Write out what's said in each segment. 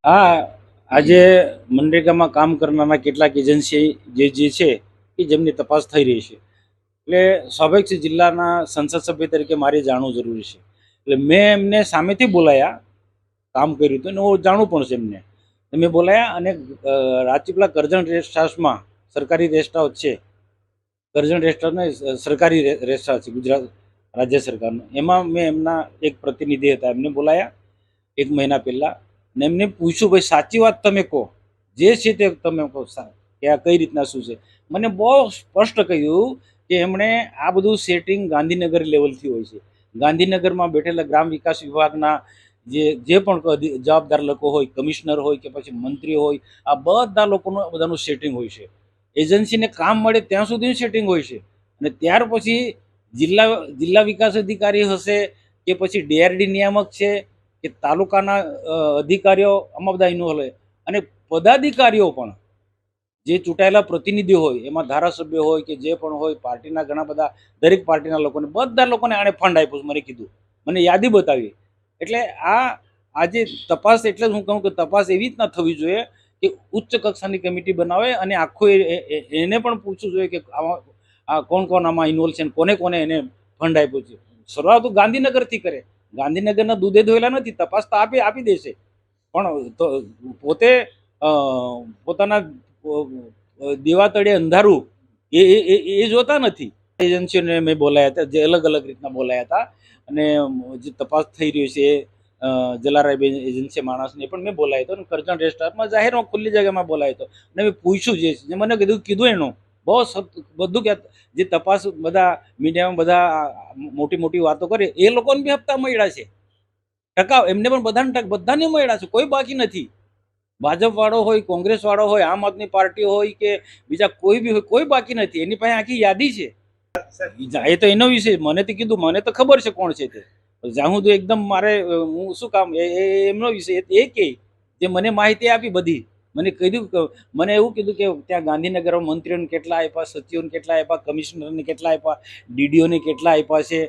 હા, આજે મનરેગામાં કામ કરનારા કેટલાક એજન્સી જે છે કે જેમની તપાસ થઈ રહી છે. એટલે સ્વાભાવિક છે, જિલ્લાના સંસદ સભ્ય તરીકે મારે જાણવું જરૂરી છે. એટલે મેં એમને સામેથી બોલાયા, કામ કર્યું હતું અને હું જાણું પણ છે એમને. મેં બોલાયા અને રાજપીપળા કરજણ રેસ્ટ હાઉસમાં, સરકારી રેસ્ટ હાઉસ છે, કરજણ રેસ્ટ હાઉસને સરકારી રેસ્ટ હાઉસ છે ગુજરાત રાજ્ય સરકારનું. એમાં મેં એમના એક પ્રતિનિધિ હતા, એમને બોલાયા 1 મહિના પહેલાં. ને એમને પૂછ્યું, ભાઈ સાચી વાત તમે કહો, જે છે તે તમે કહો, કે આ કઈ રીતના શું છે. મને બહુ સ્પષ્ટ કહ્યું કે એમણે આ બધું સેટિંગ ગાંધીનગર લેવલથી હોય છે. ગાંધીનગરમાં બેઠેલા ગ્રામ વિકાસ વિભાગના જે પણ જવાબદાર લોકો હોય, કમિશનર હોય કે પછી મંત્રી હોય, આ બધા લોકોનું બધાનું સેટિંગ હોય છે. એજન્સીને કામ મળે ત્યાં સુધી સેટિંગ હોય છે. અને ત્યાર પછી જિલ્લા વિકાસ અધિકારી હશે કે પછી ડીઆરડી નિયામક છે કે તાલુકાના અધિકારીઓ, આમાં બધા ઇન્વોલ્વ હોય. અને પદાધિકારીઓ પણ, જે ચૂંટાયેલા પ્રતિનિધિઓ હોય, એમાં ધારાસભ્ય હોય કે જે પણ હોય, પાર્ટીના ઘણા બધા, દરેક પાર્ટીના લોકોને, બધા લોકોને આણે ફંડ આપ્યું છે. મને કીધું, મને યાદી બતાવી. એટલે આજે તપાસ, એટલે હું કહું કે તપાસ એવી રીતના થવી જોઈએ કે ઉચ્ચ કક્ષાની કમિટી બનાવે અને આખું એને પણ પૂછવું જોઈએ કે આ કોણ કોણ આમાં ઇન્વોલ્વ છે, કોને કોને એને ફંડ આપ્યું છે. શરૂઆત તો ગાંધીનગરથી કરે. ગાંધીનગરના દૂધે ધોયેલા નથી. તપાસ તો આપી દેશે, પણ પોતે પોતાના દેવા તળે અંધારું એ જોતા નથી. એજન્સીઓને મેં બોલાયા હતા, જે અલગ અલગ રીતના બોલાયા હતા. અને જે તપાસ થઈ રહી છે, જલારાય એજન્સી માણસને પણ મેં બોલાયો હતો. અને કરજણ રેસ્ટ હાઉસમાં જાહેરમાં ખુલ્લી જગ્યામાં બોલાયો હતો. અને મેં પૂછ્યું, જે મને કીધું એનું બહુ બધું કે જે તપાસ બધા મીડિયામાં બધા મોટી મોટી વાતો કરે, એ લોકોને બી હપ્તા મળ્યા છે. ટકા એમને પણ બધાને મળ્યા છે, કોઈ બાકી નથી. ભાજપ વાળો હોય, કોંગ્રેસ વાળો હોય, આમ આદમી પાર્ટી હોય કે બીજા કોઈ બી હોય, કોઈ બાકી નથી. એની પાસે આખી યાદી છે. એ તો એનો વિષય, મને તો કીધું, મને તો ખબર છે કોણ છે તે. જ્યાં હું તો એકદમ મારે હું શું કામ, એમનો વિષય એ કે જે મને માહિતી આપી બધી. મને કીધું, મને એવું કીધું કે ત્યાં ગાંધીનગરમાં મંત્રીઓને કેટલા આપ્યા, સચિવોને કેટલા આપ્યા, કમિશનરને કેટલા આપ્યા, ડીડીઓને કેટલા આપ્યા છે.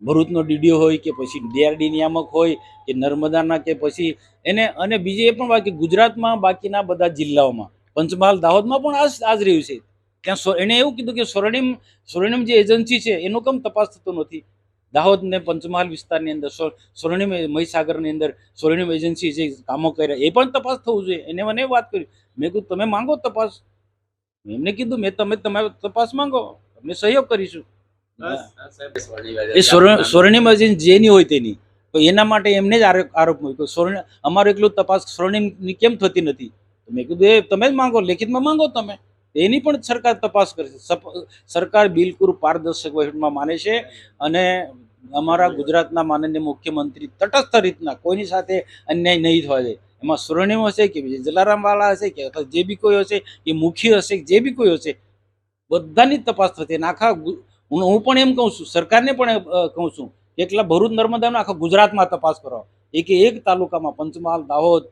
ભરૂચનો ડીડીઓ હોય કે પછી ડીઆરડી નિયામક હોય કે નર્મદાના કે પછી એને. અને બીજી એ પણ વાત કે ગુજરાતમાં બાકીના બધા જિલ્લાઓમાં, પંચમહાલ, દાહોદમાં પણ આજ રહ્યું છે. ત્યાં એણે એવું કીધું કે સ્વર્ણિમ જે એજન્સી છે એનો કેમ તપાસ થતો નથી. દાહોદ ને પંચમહાલ વિસ્તારની અંદર સ્વર્ણિમ, મહીસાગરની અંદર સ્વર્ણિમ એજન્સી જે કામો કર્યા, એ પણ તપાસ થવું જોઈએ. એને મને વાત કરી. મેં કીધું તમે માંગો તપાસ. એમને કીધું, તમે તમારી તપાસ માંગો, અમે સહયોગ કરીશું. એ સ્વર્ણિમ એજન્સી જેની હોય તેની, તો એના માટે એમને જ આરોપ મૂક્યો. અમારું એટલું તપાસ સ્વર્ણિમની કેમ થતી નથી. મેં કીધું એ તમે જ માંગો, લેખિતમાં માંગો તમે. એની પણ સરકાર તપાસ કરશે. સરકાર બિલકુલ પારદર્શક વહીવટમાં માને છે. અને અમારા ગુજરાતના માનનીય મુખ્યમંત્રી તટસ્થ રીતના કોઈની સાથે અન્યાય નહીં થવા દે. એમાં સ્વર્ણિમ હશે કે જલારામ વાળા હશે કે જે બી કોઈ હશે, એ મુખી હશે, જે બી કોઈ હશે, બધાની તપાસ થશે. આખા હું પણ એમ કહું છું, સરકારને પણ કહું છું, એટલા ભરૂચ નર્મદાનો આખા ગુજરાતમાં તપાસ કરો. એક તાલુકામાં, પંચમહાલ, દાહોદ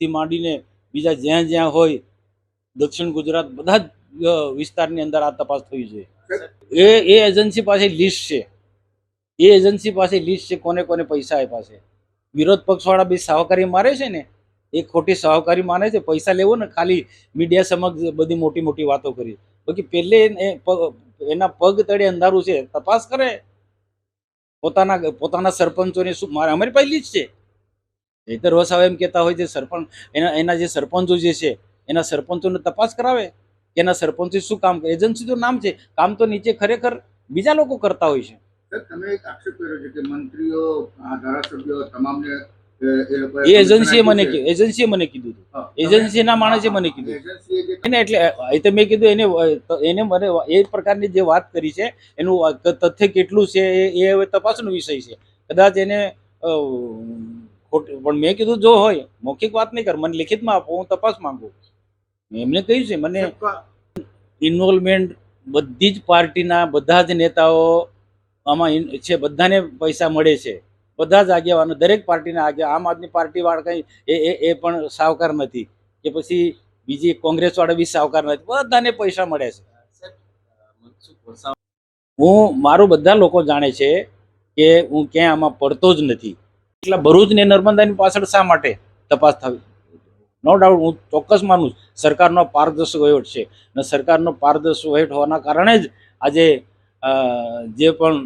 થી માંડીને બીજા જ્યાં જ્યાં હોય, દક્ષિણ ગુજરાત, બધા જ વિસ્તારની અંદર આ તપાસ થવી જોઈએ. એ એજન્સી પાસે લિસ્ટ છે. એ એજન્સી પાસે લિસ્ટ છે કોને કોને પૈસા આપ્યા છે. વિરોધ પક્ષવાળા બી સહકારી મારે છે ને, એ ખોટી સહકારી માને છે. પૈસા લેવો ને ખાલી મીડિયા સમક્ષ બધી મોટી મોટી વાતો કરી. બાકી પહેલે એના પગ તળે અંધારું છે. તપાસ કરે. પોતાના સરપંચોને શું મારે, અમારી પહેલી જ છે. હેતર વસાવા એમ કહેતા હોય છે, સરપંચ એના જે સરપંચો જે છે એના સરપંચોને તપાસ કરાવે કે એના સરપંચો શું કામ કરે. એજન્સી તો નામ છે, કામ તો નીચે ખરેખર બીજા લોકો કરતા હોય છે. તમે એક આક્ષેપ કર્યો છે કે મંત્રીઓ, ધારાસભ્યો તમામને એ એજન્સીએ મને કીધું હતું. એજન્સીના માણસે મને કીધું. એટલે એ તો મેં કીધું એને મને એ પ્રકારની જે વાત કરી છે, એનું તથ્ય કેટલું છે એ હવે તપાસનો વિષય છે. કદાચ એને પણ મેં કીધું જો હોય, મૌખિક વાત નહીં કર, મને લિખિતમાં આપો, હું તપાસ માંગુ. એમને કહ્યું છે. મને ઇન્વોલ્વમેન્ટ બધી જ પાર્ટીના બધા જ નેતાઓ આમાં છે. બધાને પૈસા મળે છે. બધા જ આગેવાનો, દરેક પાર્ટીના આમ આદમી પાર્ટી વાળા કંઈ એ પણ સાવકાર નથી, કે પછી બીજી કોંગ્રેસ વાળા બી સાવકાર નથી. બધાને પૈસા મળે છે. મારું બધા લોકો જાણે છે કે હું ક્યાં આમાં પડતો જ નથી. એટલા ભરૂચ ને નર્મદાની પાછળ શા માટે તપાસ થવી? નો ડાઉટ હું ચોક્કસ માનું છું સરકારનો પારદર્શક વહીવટ છે અને સરકારનો પારદર્શક વહીવટ હોવાના કારણે જ આજે જે પણ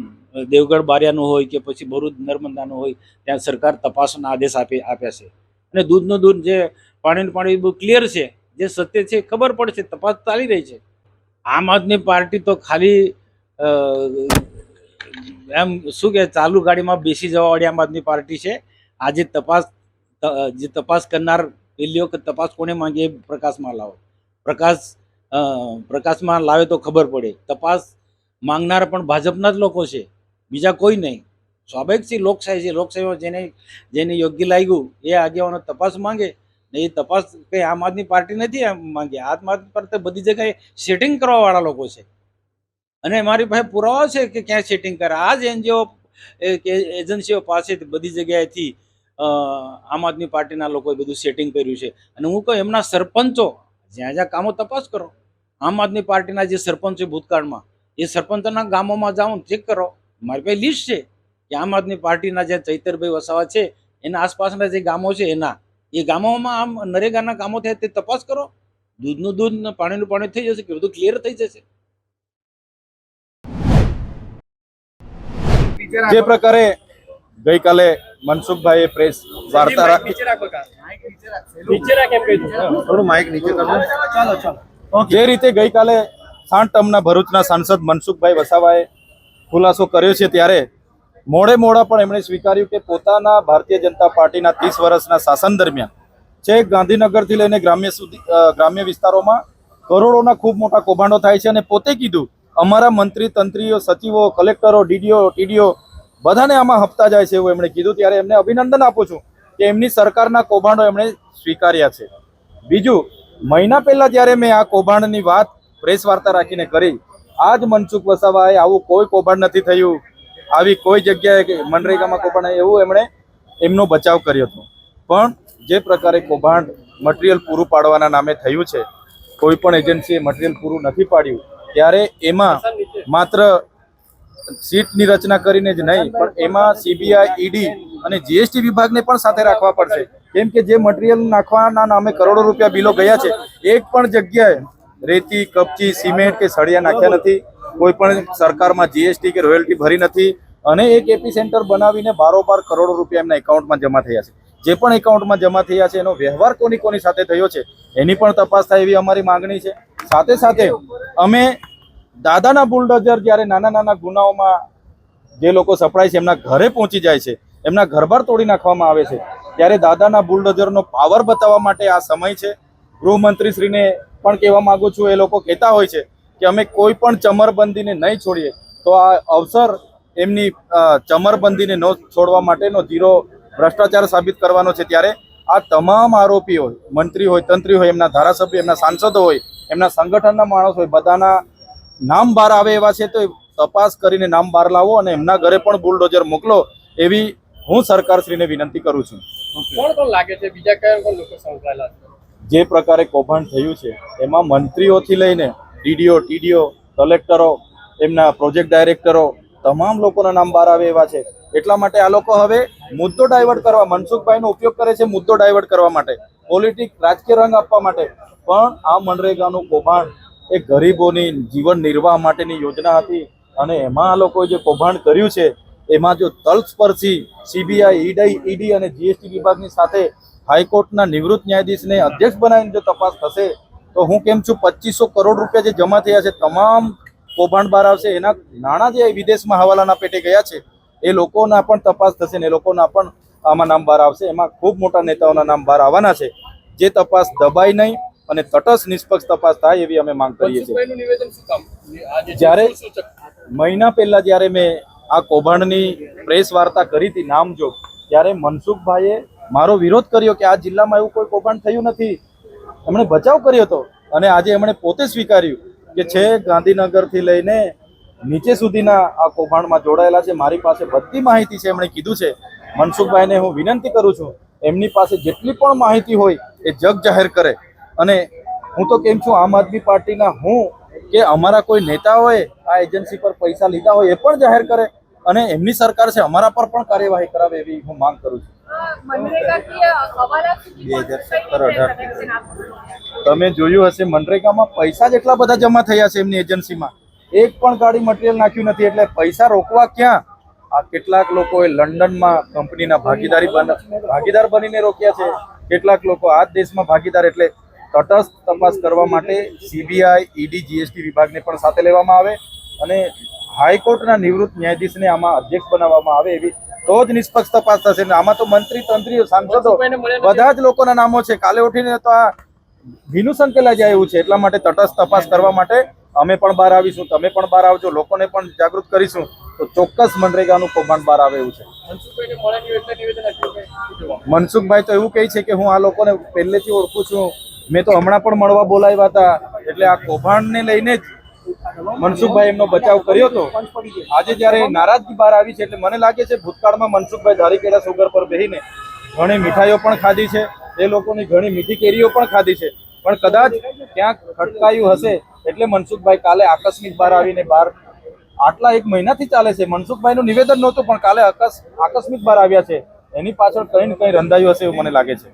દેવગઢ બારિયાનું હોય કે પછી ભરૂચ નર્મદાનું હોય ત્યાં સરકાર તપાસના આદેશ આપ્યા છે અને દૂધનું દૂધ જે પાણીનું પાણી બહુ ક્લિયર છે, જે સત્ય છે ખબર પડે છે, તપાસ ચાલી રહી છે. આમ આદમી પાર્ટી તો ખાલી એમ શું કે ચાલુ ગાડીમાં બેસી જવાવાળી આમ આદમી પાર્ટી છે. આજે જે તપાસ કરનાર પેલી વખત તપાસ કોને માંગે પ્રકાશમાં લાવો, પ્રકાશમાં લાવે તો ખબર પડે. તપાસ માંગનાર પણ ભાજપના જ લોકો છે, બીજા કોઈ નહીં. સ્વાભાવિક છે, લોકશાહી છે. લોકશાહીમાં જેને યોગ્ય લાગ્યું એ આગેવાનો તપાસ માંગે ને એ તપાસ કંઈ આમ આદમી પાર્ટી નથી માંગે. આમ આદમી પાર્ટી બધી જગ્યાએ સેટિંગ કરવાવાળા લોકો છે અને મારી પાસે પુરાવા છે કે ક્યાં સેટિંગ કરે. આ જ એનજીઓ કે એજન્સીઓ પાસેથી બધી જગ્યાએથી આમ આદમી પાર્ટીના લોકોએ બધું સેટિંગ કર્યું છે. અને હું કહું એમના સરપંચો જ્યાં જ્યાં કામો તપાસ કરો. આમ આદમી પાર્ટીના જે સરપંચો ભૂતકાળમાં એ સરપંચોના ગામોમાં જાઓ ચેક કરો. મારી પાસે લિસ્ટ છે કે આમ આદમી પાર્ટીના જે ચૈતરભાઈ વસાવા છે એના આસપાસના જે ગામો છે એ ગામોમાં આમ નરેગાના કામો થાય તે તપાસ કરો. દૂધનું દૂધ ને પાણીનું પાણી થઈ જશે કે બધું ક્લિયર થઈ જશે. જે પ્રકારે ગઈકાલે મનસુખભાઈએ પ્રેસ વાર્તા રાખી, થોડું માઇક નીચે કરજો. જે રીતે ગઈકાલે 3 ટર્મના ભરૂચના સાંસદ મનસુખભાઈ વસાવાએ ખુલાસો કર્યો છે, ત્યારે મોડા પણ એમણે સ્વીકાર્યું કે પોતાના ભારતીય જનતા પાર્ટીના 30 વર્ષના શાસન દરમિયાન છેક ગાંધીનગરથી લઈને ગ્રામ્ય વિસ્તારોમાં કરોડોના ખૂબ મોટા કૌભાંડો થાય છે. અને પોતે કીધું અમારા મંત્રી તંત્રીઓ, સચિવો, કલેક્ટરો, ડીડીઓ, ટીડીઓ બધાને આમાં હપ્તા જાય છે એવું એમણે કીધું. ત્યારે એમને અભિનંદન આપું છું કે એમની સરકારના કૌભાંડો એમણે સ્વીકાર્યા છે. બીજું, મહિના પહેલા જ્યારે મેં આ કૌભાંડની વાત પ્રેસ વાર્તા રાખીને કરી, આ જ મનસુખ વસાવાએ આવું કોઈ કૌભાંડ નથી થયું, આવી કોઈ જગ્યાએ મનરેગામાં કૌભાંડ એવું એમણે એમનો બચાવ કર્યો હતો. પણ જે પ્રકારે કૌભાંડ મટીરિયલ પૂરું પાડવાના નામે થયું છે, કોઈ પણ એજન્સીએ મટીરિયલ પૂરું નથી પાડ્યું, ત્યારે એમાં માત્ર સીટની રચના કરીને જ નહીં પણ એમાં સીબીઆઈ, ઈડી અને જીએસટી વિભાગને પણ સાથે રાખવા પડશે. કેમ કે જે મટીરિયલ નાખવાના નામે કરોડો રૂપિયા બિલો ગયા છે, એક પણ જગ્યાએ રેતી, કપચી, સિમેન્ટ કે સળિયા નાખ્યા નથી. કોઈ પણ સરકારમાં જીએસટી કે રોયલ્ટી ભરી નથી. અને એક એપી સેન્ટર બનાવીને બારોબાર કરોડો રૂપિયા એમના એકાઉન્ટમાં જમા થયા છે. જે પણ એકાઉન્ટમાં જમા થયા છે એનો વ્યવહાર કોની સાથે થયો છે એની પણ તપાસ થાય એવી અમારી માંગણી છે. સાથે સાથે અમે દાદાના બુલડોઝર જ્યારે નાના ગુનાઓમાં જે લોકો સપડાય છે એમના ઘરે પહોંચી જાય છે, એમના ઘરબાર તોડી નાખવામાં આવે છે, ત્યારે દાદાના બુલડોઝરનો પાવર બતાવવા માટે આ સમય છે. ગૃહમંત્રીશ્રીને પણ કહેવા માંગુ છું, એ લોકો કહેતા હોય છે કે અમે કોઈ પણ ચમરબંધીને નહીં છોડીએ, તો આ અવસર એમની ચમરબંધીને ન છોડવા માટેનો ઝીરો ભ્રષ્ટાચાર સાબિત કરવાનો છે. ત્યારે આ તમામ આરોપીઓ, મંત્રી હોય, તંત્રી હોય, એમના ધારાસભ્ય, એમના સાંસદો હોય, એમના સંગઠનના માણસ હોય, બધાના નામ બહાર આવે એવા છે. તો તપાસ કરીને નામ બહાર લાવો અને એમના ઘરે પણ બુલડોઝર મોકલો એવી હું સરકારશ્રીને વિનંતી કરું છું. કોણ લાગે છે, બીજા કયા લોકો સંકળાયેલા છે? જે પ્રકારે કૌભાંડ થયું છે એમાં મંત્રીઓથી લઈને ડીડીઓ, ટીડીઓ, કલેક્ટરો, એમના પ્રોજેક્ટ ડાયરેક્ટરો, તમામ લોકોના નામ બહાર આવે એવા છે. એટલા માટે આ લોકો હવે મુદ્દો ડાયવર્ટ કરવા, મનસુખભાઈનો ઉપયોગ કરે છે મુદ્દો ડાયવર્ટ કરવા માટે, પોલિટિક રાજકીય રંગ આપવા માટે. પણ આ મનરેગાનું કૌભાંડ એ ગરીબોની જીવન નિર્વાહ માટેની યોજના હતી અને એમાં આ લોકોએ જે કૌભાંડ કર્યું છે એમાં જો તલસ્પર્શી સીબીઆઈ, ઈડી અને જીએસટી વિભાગની સાથે હાઈકોર્ટના નિવૃત્ત ન્યાયાધીશને અધ્યક્ષ બનાવીને જો તપાસ થશે તો હું કેમ છું 2500 કરોડ રૂપિયા જે જમા થયા છે તમામ કૌભાંડ બહાર આવશે. એના નાણાં જે વિદેશમાં હવાલાના પેટે ગયા છે એ લોકોના પણ તપાસ થશે ને એ લોકોના પણ આમાં નામ બહાર આવશે. એમાં ખૂબ મોટા નેતાઓના નામ બહાર આવવાના છે. જે તપાસ દબાઈ નહીં અને તટસ્થ નિષ્પક્ષ તપાસ થાય એવી અમે માંગ કરીએ છીએ. જ્યારે મહિના પહેલા જ્યારે મેં આ કૌભાંડની પ્રેસ વાર્તા કરી હતી નામજોગ, ત્યારે મનસુખભાઈએ મારો વિરોધ કર્યો કે આ જિલ્લામાં એવું કોઈ કૌભાંડ થયું નથી. એમણે બચાવ કર્યો હતો અને આજે એમણે પોતે સ્વીકાર્યું કે છે ગાંધીનગરથી લઈને નીચે સુધીના આ કૌભાંડમાં જોડાયેલા છે. મારી પાસે બધી માહિતી છે, એમણે કીધું છે. મનસુખભાઈને હું વિનંતી કરું છું એમની પાસે જેટલી પણ માહિતી હોય એ જગ જાહેર કરે. અને હું તો કેમ છું, આમ આદમી પાર્ટીના હું કે અમારા કોઈ નેતાઓએ આ એજન્સી પર પૈસા લીધા હોય એ પણ જાહેર કરે. અને એમની સરકાર છે, અમારા પર પણ કાર્યવાહી કરાવે એવી હું માંગ કરું છું. मनरेगा की हवाला સુધી 2017-18 તમે જોયું હશે મનરેગામાં પૈસા જ એટલા બધા જમા થયા છે એમની એજન્સીમાં, એક પણ ગાડી મટીરિયલ નાખ્યું નથી. એટલે પૈસા રોકવા ક્યાં? આ કેટલાક લોકોએ લંડનમાં કંપનીના ભાગીદાર બનીને રોક્યા છે, કેટલાક લોકો આ જ દેશમાં ભાગીદાર. એટલે તટસ્થ તપાસ કરવા માટે સીબીઆઈ, ઈડી, જીએસટી વિભાગને પણ સાથે લેવામાં આવે અને હાઈકોર્ટના નિવૃત્ત ન્યાયાધીશને આમાં અધ્યક્ષ બનાવવામાં આવે, એવી તો જ નિષ્પક્ષ તપાસ થશે. ને આમાં તો મંત્રી, તંત્રીઓ, સાંસદો બધા જ લોકોના નામો છે. કાલે ઉઠીને તો આ ભીનું સંકેલા જાય એવું છે. એટલા માટે તટસ્થ તપાસ કરવા માટે અમે પણ બહાર આવીશું, તમે પણ બહાર આવજો, લોકોને પણ જાગૃત કરીશું, તો ચોક્કસ મનરેગાનું કૌભાંડ બહાર આવે એવું છે. મનસુખભાઈને મળવાની યોજના નિવેદન આપ્યું કે મનસુખભાઈ તો એવું કહે છે કે હું આ લોકોને પહેલેથી ઓળખું છું, મેં તો હમણાં પણ મળવા બોલાવ્યા હતા. એટલે આ કૌભાંડને લઈને જ મનસુખભાઈ એમનો બચાવ કર્યો હતો. આજે જ્યારે નારાજગી બહાર આવી છે, એટલે મને લાગે છે ભૂતકાળમાં મનસુખભાઈ ધારીકેડા સુગર પર બેહીને ઘણી મીઠાઈઓ પણ ખાધી છે, એ લોકોની ઘણી મીઠી કેરીઓ પણ ખાધી છે, પણ કદાચ ક્યાંક ખટકાયું હશે એટલે મનસુખભાઈ કાલે આકસ્મિક બહાર આવીને આટલા 1 મહિનાથી ચાલે છે. મનસુખભાઈનું નિવેદન નહોતું, પણ કાલે આકસ્મિક બહાર આવ્યા છે. એની પાછળ કંઈ ને કંઈ રંધાયું હશે એવું મને લાગે છે.